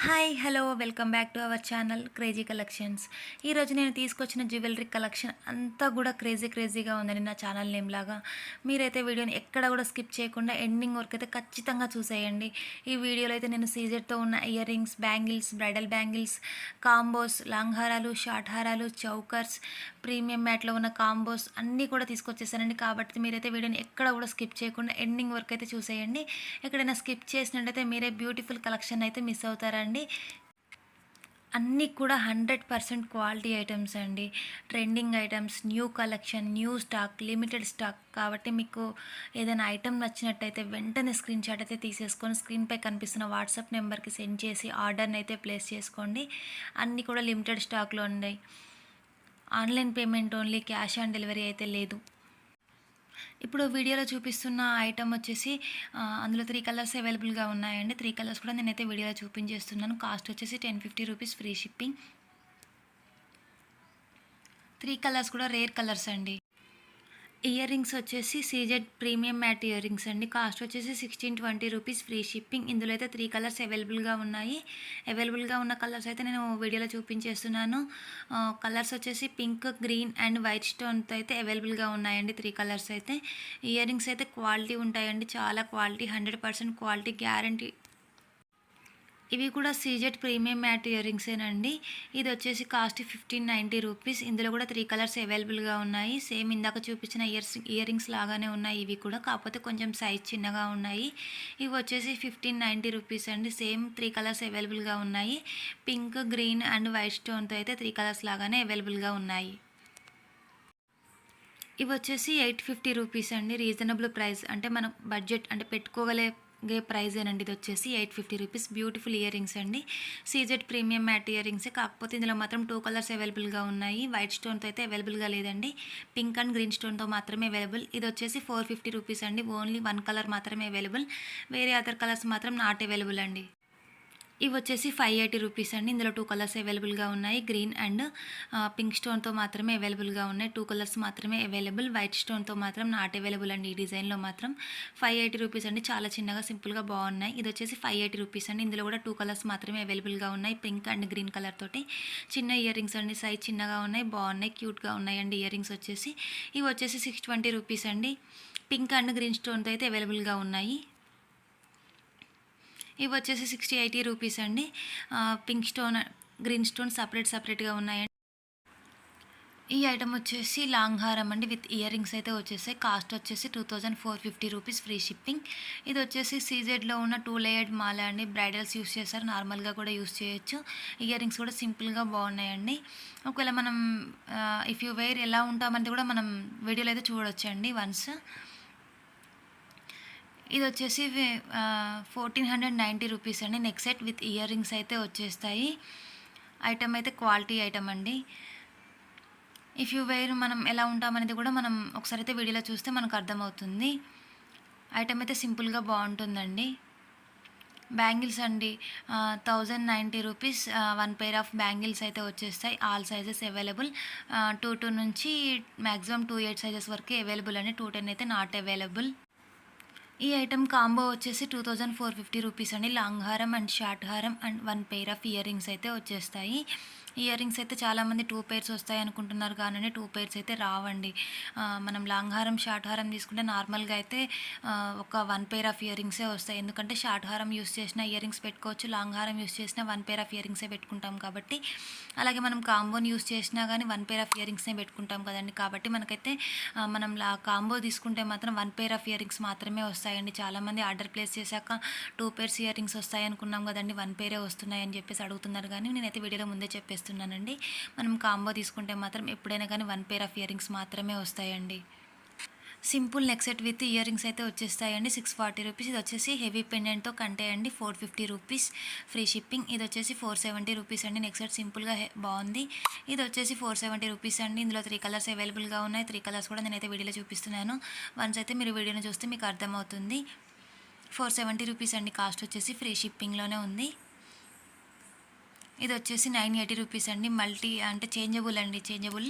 Hi hello welcome back to our channel crazy collections. ఈరోజు నేను తీసుకొచ్చిన జ్యువెలరీ కలెక్షన్ అంతా కూడా క్రేజీగా ఉందండి నా ఛానల్ నేమ్ లాగా. మీరైతే వీడియోని ఎక్కడ కూడా స్కిప్ చేయకుండా ఎండింగ్ వరకు అయితే ఖచ్చితంగా చూసేయండి. ఈ వీడియోలో అయితే నేను సీజెడ్తో ఉన్న ear rings, bangles, bridal bangles, combos, long హారాలు, షార్ట్ హారాలు, చౌకర్స్, ప్రీమియం మ్యాట్లో ఉన్న కాంబోస్ అన్నీ కూడా తీసుకొచ్చేసానండి. కాబట్టి మీరైతే వీడియోని ఎక్కడ కూడా స్కిప్ చేయకుండా ఎండింగ్ వరకు అయితే చూసేయండి. ఎక్కడైనా స్కిప్ చేసినట్టయితే మీరే బ్యూటిఫుల్ కలెక్షన్ అయితే మిస్ అవుతారండి. అన్నీ కూడా 100% క్వాలిటీ ఐటమ్స్ అండి. Trending items, new collection, new stock, limited stock. కాబట్టి మీకు ఏదైనా ఐటమ్ నచ్చినట్టయితే వెంటనే స్క్రీన్ షాట్ అయితే తీసేసుకొని స్క్రీన్పై కనిపిస్తున్న వాట్సాప్ నెంబర్కి సెండ్ చేసి ఆర్డర్ని అయితే ప్లేస్ చేసుకోండి. అన్నీ కూడా లిమిటెడ్ స్టాక్లో ఉన్నాయి. Online payment only, cash on delivery అయితే లేదు. ఇప్పుడు వీడియోలో చూపిస్తున్న ఐటమ్ వచ్చేసి అందులో 3 కలర్స్ అవైలబుల్గా ఉన్నాయండి. 3 కలర్స్ కూడా నేనైతే వీడియోలో చూపించేస్తున్నాను. కాస్ట్ వచ్చేసి 1050 రూపీస్, ఫ్రీ షిప్పింగ్. 3 కలర్స్ కూడా రేర్ కలర్స్ అండి. ఇయర్ రింగ్స్ వచ్చేసి CZ premium matte ear rings అండి. కాస్ట్ వచ్చేసి 1620 రూపీస్, ఫ్రీ షిప్పింగ్. ఇందులో అయితే 3 కలర్స్ అవైలబుల్గా ఉన్నాయి. అవైలబుల్గా ఉన్న కలర్స్ అయితే నేను వీడియోలో చూపించేస్తున్నాను. కలర్స్ వచ్చేసి పింక్, గ్రీన్ అండ్ వైట్ స్టోన్తో అయితే అవైలబుల్గా ఉన్నాయండి. 3 కలర్స్ అయితే. ఇయర్ రింగ్స్ అయితే క్వాలిటీ ఉంటాయండి, చాలా క్వాలిటీ, 100% క్వాలిటీ గ్యారంటీ. ఇవి కూడా సీజెడ్ ప్రీమియం మ్యాట్ ఇయర్ రింగ్సేనండి. ఇది వచ్చేసి కాస్ట్ 1590 రూపీస్. ఇందులో కూడా 3 కలర్స్ అవైలబుల్గా ఉన్నాయి. సేమ్ ఇందాక చూపించిన ఇయర్ రింగ్స్ లాగానే ఉన్నాయి ఇవి కూడా, కాకపోతే కొంచెం సైజ్ చిన్నగా ఉన్నాయి. ఇవి వచ్చేసి 1590 రూపీస్ అండి. సేమ్ 3 కలర్స్ అవైలబుల్గా ఉన్నాయి. పింక్, గ్రీన్ అండ్ వైట్ స్టోన్తో అయితే 3 కలర్స్ లాగానే అవైలబుల్గా ఉన్నాయి. ఇవి వచ్చేసి 850 రూపీస్ అండి. రీజనబుల్ ప్రైస్, అంటే మనం బడ్జెట్ అంటే ప్రైజేనండి. ఇది వచ్చేసి 850 రూపీస్. బ్యూటిఫుల్ ఇయర్ రింగ్స్ అండి. సీజెడ్ ప్రీమియం మ్యాట్ ఇయర్ రింగ్సే, కాకపోతే ఇందులో మాత్రం 2 కలర్స్ అవైలబుల్గా ఉన్నాయి. వైట్ స్టోన్తో అయితే అవైలబుల్గా లేదండి. పింక్ అండ్ గ్రీన్ స్టోన్తో మాత్రమే అవైలబుల్. ఇది వచ్చేసి 450 రూపీస్ అండి. ఓన్లీ 1 కలర్ మాత్రమే అవైలబుల్. వేరే అదర్ కలర్స్ మాత్రం నాట్ అవైలబుల్ అండి. ఇవి వచ్చేసి 580 రూపీస్ అండి. ఇందులో 2 కలర్స్ అవైలబుల్గా ఉన్నాయి. గ్రీన్ అండ్ పింక్ స్టోన్తో మాత్రమే అవైలబుల్గా ఉన్నాయి. 2 కలర్స్ మాత్రమే అవైలబుల్. వైట్ స్టోన్తో మాత్రం నాట్ అవైలబుల్ అండి. ఈ డిజైన్లో మాత్రం 580 రూపీస్ అండి. చాలా చిన్నగా సింపుల్గా బాగున్నాయి. ఇది వచ్చేసి 580 రూపీస్ అండి. ఇందులో కూడా 2 కలర్స్ మాత్రమే అవైలబుల్గా ఉన్నాయి. పింక్ అండ్ గ్రీన్ కలర్ తోటి చిన్న ఇయర్ రింగ్స్ అండి. సైజ్ చిన్నగా ఉన్నాయి, బాగున్నాయి, క్యూట్గా ఉన్నాయండి ఇయర్ రింగ్స్ వచ్చేసి. ఇవి వచ్చేసి 620 రూపీస్ అండి. పింక్ అండ్ గ్రీన్ స్టోన్తో అయితే అవైలబుల్గా ఉన్నాయి. ఇవి వచ్చేసి 6080 రూపీస్ అండి. పింక్ స్టోన్, గ్రీన్ స్టోన్ సపరేట్గా ఉన్నాయండి. ఈ ఐటమ్ వచ్చేసి లాంగ్ హారం అండి, విత్ ఇయర్ రింగ్స్ అయితే వచ్చేసాయి. కాస్ట్ వచ్చేసి 2450 రూపీస్, ఫ్రీ షిప్పింగ్. ఇది వచ్చేసి సీజెడ్లో ఉన్న 2 లేయర్డ్ మాల అండి. బ్రైడల్స్ యూస్ చేస్తారు, నార్మల్గా కూడా యూస్ చేయొచ్చు. ఇయర్ రింగ్స్ కూడా సింపుల్గా బాగున్నాయండి. ఒకవేళ మనం ఇఫ్ యూ వేర్ ఎలా ఉంటామంటే కూడా మనం వీడియోలో అయితే చూడొచ్చండి వన్స్. ఇది వచ్చేసి 1490 రూపీస్ అండి. Neck set with ear rings అయితే వచ్చేస్తాయి. ఐటమ్ అయితే క్వాలిటీ ఐటమ్ అండి. ఇఫ్ యూ వేర్ మనం ఎలా ఉంటామనేది కూడా మనం ఒకసారి అయితే వీడియోలో చూస్తే మనకు అర్థమవుతుంది. ఐటమ్ అయితే సింపుల్గా బాగుంటుందండి. బ్యాంగిల్స్ అండి, 1090 రూపీస్ 1 పెయిర్ ఆఫ్ బ్యాంగిల్స్ అయితే వచ్చేస్తాయి. All sizes available. 2 నుంచి మ్యాక్సిమం 28 సైజెస్ వరకు అవైలబుల్ అండి. 210 అయితే నాట్ అవైలబుల్. ఈ ఐటమ్ కాంబో వచ్చేసి 2450 రూపీస్ అండి. లాంగ్ హారం అండ్ షార్ట్ హారం and 1 pair of ear rings అయితే వచ్చేస్తాయి. ఇయర్ రింగ్స్ అయితే చాలామంది 2 పెయిర్స్ వస్తాయి అనుకుంటున్నారు, కానీ 2 పెయిర్స్ అయితే రావండి. మనం లాంగ్ హారం, షార్ట్ హారం తీసుకుంటే నార్మల్గా అయితే ఒక 1 పెయిర్ ఆఫ్ ఇయర్ రింగ్సే వస్తాయి. ఎందుకంటే షార్ట్ హారం యూస్ చేసిన ఇయర్ రింగ్స్ పెట్టుకోవచ్చు, లాంగ్ హారం యూస్ చేసిన 1 పెయిర్ ఆఫ్ ఇయర్ రింగ్సే పెట్టుకుంటాం కాబట్టి. అలాగే మనం కాంబోని యూస్ చేసినా కానీ 1 పెయిర్ ఆఫ్ ఇయర్ రింగ్స్నే పెట్టుకుంటాం కదండి. కాబట్టి మనకైతే మనం కాంబో తీసుకుంటే మాత్రం 1 పెయిర్ ఆఫ్ ఇయర్ రింగ్స్ మాత్రమే వస్తాయండి. చాలామంది ఆర్డర్ ప్లేస్ చేశాక 2 పెయిర్స్ ఇయర్ రింగ్స్ వస్తాయి అనుకున్నాం కదండి, 1 పెయిరే వస్తున్నాయి అని చెప్పేసి అడుగుతున్నారు. కానీ నేనైతే వీడియోలో ముందే చెప్పేస్తున్నానండి, మనం కాంబో తీసుకుంటే మాత్రం ఎప్పుడైనా కానీ 1 పెయిర్ ఆఫ్ ఇయర్ రింగ్స్ మాత్రమే వస్తాయండి. Simple neck set with ear rings అయితే వచ్చేస్తాయండి. 640 రూపీస్. ఇది వచ్చేసి హెవీ పెండెంట్తో కంటే అండి 450 రూపీస్, ఫ్రీ షిప్పింగ్. ఇది వచ్చేసి 470 రూపీస్ అండి. నెక్ సెట్ సింపుల్గా బాగుంది. ఇది వచ్చేసి 470 రూపీస్ అండి. ఇందులో 3 కలర్స్ అవైలబుల్గా ఉన్నాయి. 3 కలర్స్ కూడా నేనైతే వీడియోలో చూపిస్తున్నాను. వన్స్ అయితే మీరు వీడియోని చూస్తే మీకు అర్థమవుతుంది. 470 రూపీస్ అండి. కాస్ట్ వచ్చేసి ఫ్రీ షిప్పింగ్లోనే ఉంది. ఇది వచ్చేసి 980 రూపీస్ అండి. మల్టీ అంటే చేంజబుల్ అండి. చేంజబుల్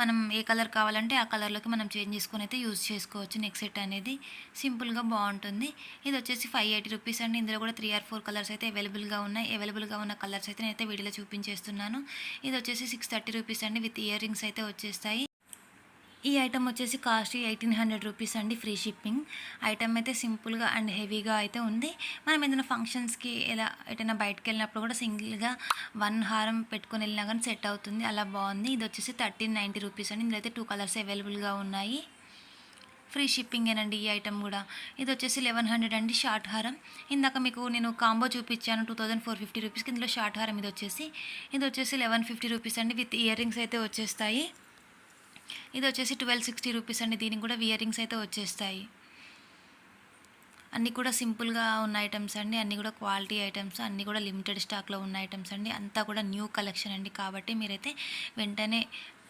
మనం ఏ కలర్ కావాలంటే ఆ కలర్లోకి మనం చేంజ్ చేసుకొని అయితే యూజ్ చేసుకోవచ్చు. నెక్ సెట్ అనేది సింపుల్గా బాగుంటుంది. ఇది వచ్చేసి 580 రూపీస్ అండి. ఇందులో కూడా 3 or 4 కలర్స్ అయితే అవైలబుల్గా ఉన్నాయి. అవైలబుల్గా ఉన్న కలర్స్ అయితే నేనైతే వీడియోలో చూపించేస్తున్నాను. ఇది వచ్చేసి 630 రూపీస్ అండి. విత్ ఇయర్ రింగ్స్ అయితే వచ్చేస్తాయి. ఈ ఐటమ్ వచ్చేసి కాస్ట్ 1800 రూపీస్ అండి. Free shipping. ఐటమ్ అయితే సింపుల్గా అండ్ హెవీగా అయితే ఉంది. మనం ఏదైనా ఫంక్షన్స్కి ఎలా ఎటైనా బయటకు వెళ్ళినప్పుడు కూడా సింగిల్గా 1 హారం పెట్టుకొని వెళ్ళినా కానీ సెట్ అవుతుంది. అలా బాగుంది. ఇది వచ్చేసి 1390 రూపీస్ అండి. ఇందులో అయితే 2 కలర్స్ అవైలబుల్గా ఉన్నాయి. ఫ్రీ షిప్పింగేనండి ఈ ఐటమ్ కూడా. ఇది వచ్చేసి 1100 అండి. షార్ట్ హారం ఇందాక మీకు నేను కాంబో చూపించాను 2450 రూపీస్కి. ఇందులో షార్ట్ హారం ఇది వచ్చేసి 1150 రూపీస్ అండి. విత్ ఇయర్ రింగ్స్ అయితే వచ్చేస్తాయి. ఇది వచ్చేసి 1260 రూపీస్ అండి. దీనికి కూడా ఇయర్ రింగ్స్ అయితే వచ్చేస్తాయి. అన్నీ కూడా సింపుల్గా ఉన్న ఐటమ్స్ అండి. అన్నీ కూడా క్వాలిటీ ఐటమ్స్, అన్నీ కూడా లిమిటెడ్ స్టాక్లో ఉన్న ఐటమ్స్ అండి. అంతా కూడా న్యూ కలెక్షన్ అండి. కాబట్టి మీరైతే వెంటనే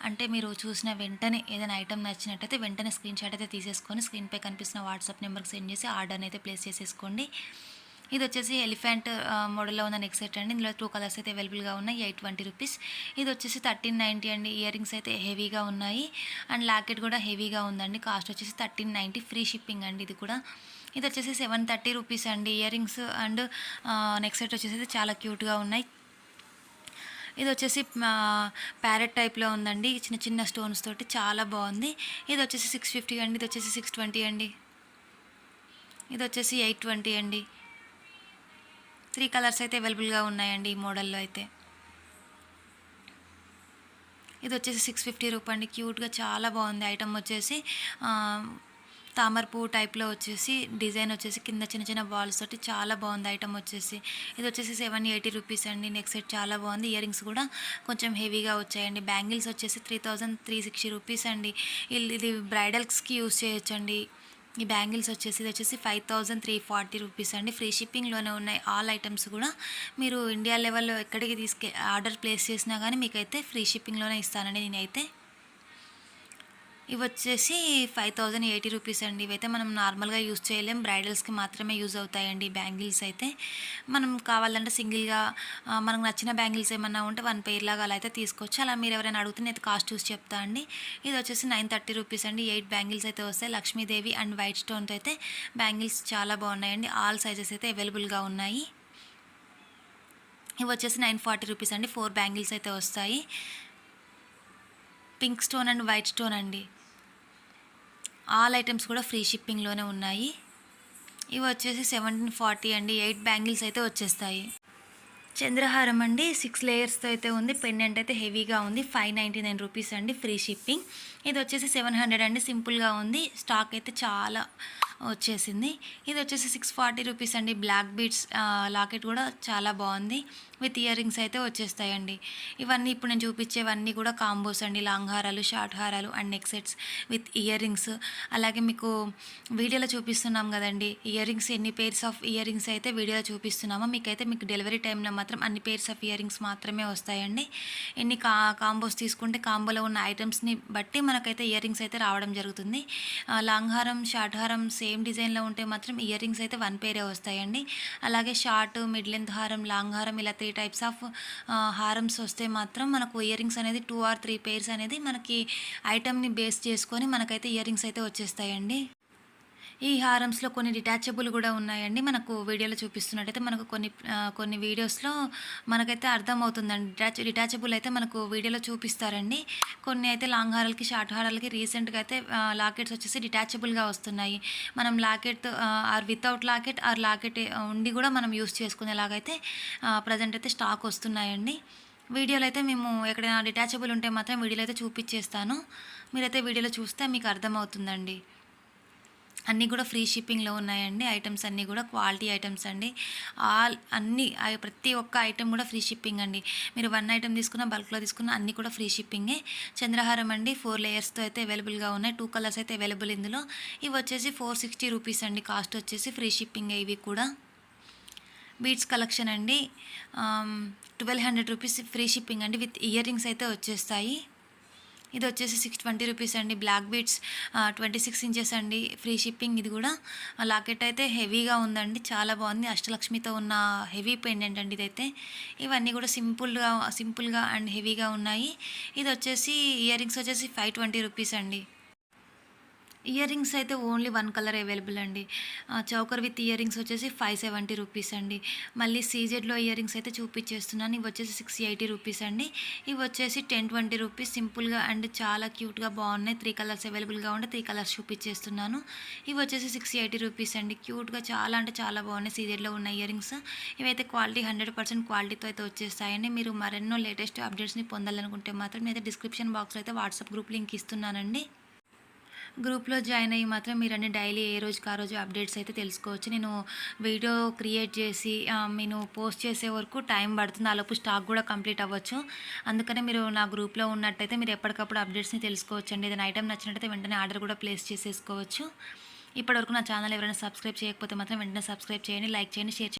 అంటే మీరు చూసిన వెంటనే ఏదైనా ఐటమ్ నచ్చినట్టయితే వెంటనే స్క్రీన్ షాట్ అయితే తీసేసుకొని స్క్రీన్పై కనిపిస్తున్న వాట్సాప్ నెంబర్కి సెండ్ చేసి ఆర్డర్ని అయితే ప్లేస్ చేసేసుకోండి. ఇది వచ్చేసి ఎలిఫెంట్ మోడల్లో ఉన్న నెక్ సెట్ అండి. ఇందులో 2 కలర్స్ అయితే అవైలబుల్గా ఉన్నాయి. 820 రూపీస్. ఇది వచ్చేసి 1390 అండి. ఇయర్ రింగ్స్ అయితే హెవీగా ఉన్నాయి అండ్ లాకెట్ కూడా హెవీగా ఉందండి. కాస్ట్ వచ్చేసి 1390. ఫ్రీ షిప్పింగ్ అండి ఇది కూడా. ఇది వచ్చేసి 730 రూపీస్ అండి. Ear rings and neck set వచ్చేసి చాలా క్యూట్గా ఉన్నాయి. ఇది వచ్చేసి ప్యారెట్ టైప్లో ఉందండి. చిన్న చిన్న స్టోన్స్ తోటి చాలా బాగుంది. ఇది వచ్చేసి 650 అండి. ఇది వచ్చేసి 620 అండి. ఇది వచ్చేసి 820 అండి. 3 కలర్స్ అయితే అవైలబుల్గా ఉన్నాయండి ఈ మోడల్లో అయితే. ఇది వచ్చేసి 650 రూపాయ అండి. క్యూట్గా చాలా బాగుంది. ఐటమ్ వచ్చేసి తామర పువ్వు టైప్లో వచ్చేసి డిజైన్ వచ్చేసి కింద చిన్న చిన్న బాల్స్ తోటి చాలా బాగుంది ఐటమ్ వచ్చేసి. ఇది వచ్చేసి 780 రూపీస్ అండి. నెక్ సెట్ చాలా బాగుంది. ఇయర్ రింగ్స్ కూడా కొంచెం హెవీగా వచ్చాయండి. బ్యాంగిల్స్ వచ్చేసి 3360 రూపీస్ అండి. ఇది బ్రైడల్స్కి యూస్ చేయొచ్చండి. ఈ బ్యాంగిల్స్ వచ్చేసి ఇది వచ్చేసి 5340 రూపీస్ అండి. ఫ్రీ షిప్పింగ్లోనే ఉన్నాయి ఆల్ ఐటమ్స్ కూడా. మీరు ఇండియా లెవెల్లో ఎక్కడికి ఆర్డర్ ప్లేస్ చేసినా కానీ మీకైతే ఫ్రీ షిప్పింగ్లోనే ఇస్తానండి నేనైతే. ఇవి వచ్చేసి 5080 రూపీస్ అండి. ఇవైతే మనం నార్మల్గా యూజ్ చేయలేం, బ్రైడల్స్కి మాత్రమే యూజ్ అవుతాయండి బ్యాంగిల్స్ అయితే. మనం కావాలంటే సింగిల్గా మనకు నచ్చిన బ్యాంగిల్స్ ఏమన్నా ఉంటే 1 పెయిర్ లాగా అలా అయితే తీసుకోవచ్చు. అలా మీరు ఎవరైనా అడిగితే నేను కాస్ట్ చూసి చెప్తా అండి. ఇది వచ్చేసి 930 రూపీస్ అండి. 8 బ్యాంగిల్స్ అయితే వస్తాయి. లక్ష్మీదేవి అండ్ వైట్ స్టోన్తో అయితే బ్యాంగిల్స్ చాలా బాగున్నాయండి. ఆల్ సైజెస్ అయితే అవైలబుల్గా ఉన్నాయి. ఇవి వచ్చేసి 940 రూపీస్ అండి. 4 బ్యాంగిల్స్ అయితే వస్తాయి. Pink stone and white stone అండి. ఆల్ ఐటమ్స్ కూడా ఫ్రీ షిప్పింగ్లోనే ఉన్నాయి. ఇవి వచ్చేసి 1740 అండి. 8 బ్యాంగిల్స్ అయితే వచ్చేస్తాయి. చంద్రహారం అండి 6 లేయర్స్తో అయితే ఉంది. పెండెంట్ అయితే హెవీగా ఉంది. 599 రూపీస్ అండి. Free shipping. ఇది వచ్చేసి 700 అండి. సింపుల్గా ఉంది. స్టాక్ అయితే చాలా వచ్చేసింది. ఇది వచ్చేసి 640 రూపీస్ అండి. బ్లాక్ బీడ్స్ లాకెట్ కూడా చాలా బాగుంది. విత్ ఇయర్ రింగ్స్ అయితే వచ్చేస్తాయండి. ఇవన్నీ ఇప్పుడు నేను చూపించేవన్నీ కూడా కాంబోస్ అండి. లాంగ్ హారాలు, షార్ట్ హారాలు and neck sets with ear rings. అలాగే మీకు వీడియోలో చూపిస్తున్నాం కదండి ఇయర్ రింగ్స్, ఎన్ని పేర్స్ ఆఫ్ ఇయర్ రింగ్స్ అయితే వీడియోలో చూపిస్తున్నామో మీకు డెలివరీ టైంలో మాత్రం అన్ని పేర్స్ ఆఫ్ ఇయర్ రింగ్స్ మాత్రమే వస్తాయండి. ఎన్ని కాంబోస్ తీసుకుంటే కాంబోలో ఉన్న ఐటమ్స్ని బట్టి మనకైతే ఇయర్ రింగ్స్ అయితే రావడం జరుగుతుంది. లాంగ్ హారం, షార్ట్ హారం సేమ్ డిజైన్లో ఉంటే మాత్రం ఇయర్ రింగ్స్ అయితే 1 పేరే వస్తాయండి. అలాగే షార్ట్, మిడ్ లెంత్ హారం, లాంగ్ హారం ఇలా 3 టైప్స్ ఆఫ్ హారమ్స్ వస్తే మాత్రం మనకు ఇయర్ రింగ్స్ అనేది 2 or 3 పేర్స్ అనేది మనకి ఐటమ్ని బేస్ చేసుకొని మనకైతే ఇయర్ రింగ్స్ అయితే వచ్చేస్తాయండి. ఈ హారమ్స్లో కొన్ని డిటాచబుల్ కూడా ఉన్నాయండి. మనకు వీడియోలో చూపిస్తున్నట్టయితే మనకు కొన్ని వీడియోస్లో మనకైతే అర్థమవుతుందండి. డిటాచబుల్ అయితే మనకు వీడియోలో చూపిస్తారండి. కొన్ని అయితే లాంగ్ హారాలకి, షార్ట్ హారాలకి రీసెంట్గా అయితే లాకెట్స్ వచ్చేసి డిటాచబుల్గా వస్తున్నాయి. మనం locket or without locket or locket ఉండి కూడా మనం యూస్ చేసుకునేలాగైతే ప్రజెంట్ అయితే స్టాక్ వస్తున్నాయండి. వీడియోలో అయితే మేము ఎక్కడైనా డిటాచబుల్ ఉంటే మాత్రం వీడియోలో అయితే చూపించేస్తాను. మీరైతే వీడియోలో చూస్తే మీకు అర్థమవుతుందండి. అన్నీ కూడా ఫ్రీ షిప్పింగ్లో ఉన్నాయండి. ఐటమ్స్ అన్నీ కూడా క్వాలిటీ ఐటమ్స్ అండి. ప్రతి ఒక్క ఐటమ్ కూడా ఫ్రీ షిప్పింగ్ అండి. మీరు 1 ఐటమ్ తీసుకున్న, బల్క్లో తీసుకున్న అన్నీ కూడా ఫ్రీ షిప్పింగే. చంద్రహారం అండి 4 లేయర్స్తో అయితే అవైలబుల్గా ఉన్నాయి. 2 కలర్స్ అయితే అవైలబుల్ ఇందులో. ఇవి వచ్చేసి 460 రూపీస్ అండి. కాస్ట్ వచ్చేసి ఫ్రీ షిప్పింగే ఇవి కూడా. బీడ్స్ కలెక్షన్ అండి 1200 రూపీస్ ఫ్రీ షిప్పింగ్ అండి. విత్ ఇయర్ రింగ్స్ అయితే వచ్చేస్తాయి. ఇది వచ్చేసి 620 రూపీస్ అండి. బ్లాక్ బీడ్స్ 26 ఇంచెస్ అండి. Free shipping. ఇది కూడా లాకెట్ అయితే హెవీగా ఉందండి, చాలా బాగుంది. అష్టలక్ష్మితో ఉన్న హెవీ పెండెంట్ అండి ఇదైతే. ఇవన్నీ కూడా సింపుల్గా అండ్ హెవీగా ఉన్నాయి. ఇది వచ్చేసి ఇయర్ రింగ్స్ వచ్చేసి 520 రూపీస్ అండి. ఇయర్ రింగ్స్ అయితే ఓన్లీ వన్ కలర్ అవైలబుల్ అండి. చౌకర్ విత్ ఇయర్ రింగ్స్ వచ్చేసి 570 రూపీస్ అండి. మళ్ళీ సీజెడ్లో ఇయర్ రింగ్స్ అయితే చూపించేస్తున్నాను. ఇవి వచ్చేసి 680 రూపీస్ అండి. ఇవి వచ్చేసి 1020 రూపీస్. సింపుల్గా అండ్ చాలా క్యూట్గా బాగున్నాయి. 3 కలర్స్ అవైలబుల్గా ఉంటే 3 కలర్స్ చూపించేస్తున్నాను. ఇవి వచ్చేసి 680 రూపీస్ అండి. క్యూట్గా చాలా అంటే చాలా బాగున్నాయి సీజెడ్లో ఉన్న ఇయర్ రింగ్స్. ఇవైతే క్వాలిటీ 100% క్వాలిటీతో అయితే వచ్చేస్తాయండి. మీరు మరెన్నో లేటెస్ట్ అప్డేట్స్ని పొందాలనుకుంటే మాత్రం నేనైతే డిస్క్రిప్షన్ బాక్స్లో అయితే వాట్సాప్ గ్రూప్ లింక్ ఇస్తున్నానండి. గ్రూప్లో జాయిన్ అయ్యి మాత్రం మీరన్నీ డైలీ ఏ రోజుకి ఆ రోజు అప్డేట్స్ అయితే తెలుసుకోవచ్చు. నేను వీడియో క్రియేట్ చేసి నేను పోస్ట్ చేసే వరకు టైం పడుతుంది. ఆలోపు స్టాక్ కూడా కంప్లీట్ అవ్వచ్చు. అందుకనే మీరు నా గ్రూప్లో ఉన్నట్టయితే మీరు ఎప్పటికప్పుడు అప్డేట్స్ని తెలుసుకోవచ్చండి. ఏదైనా ఐటమ్ నచ్చినట్టయితే వెంటనే ఆర్డర్ కూడా ప్లేస్ చేసేసుకోవచ్చు. ఇప్పటివరకు నా ఛానల్ ఎవరైనా సబ్స్క్రైబ్ చేయకపోతే మాత్రం వెంటనే సబ్స్క్రైబ్ చేయండి, లైక్ చేయండి, షేర్ చేయండి.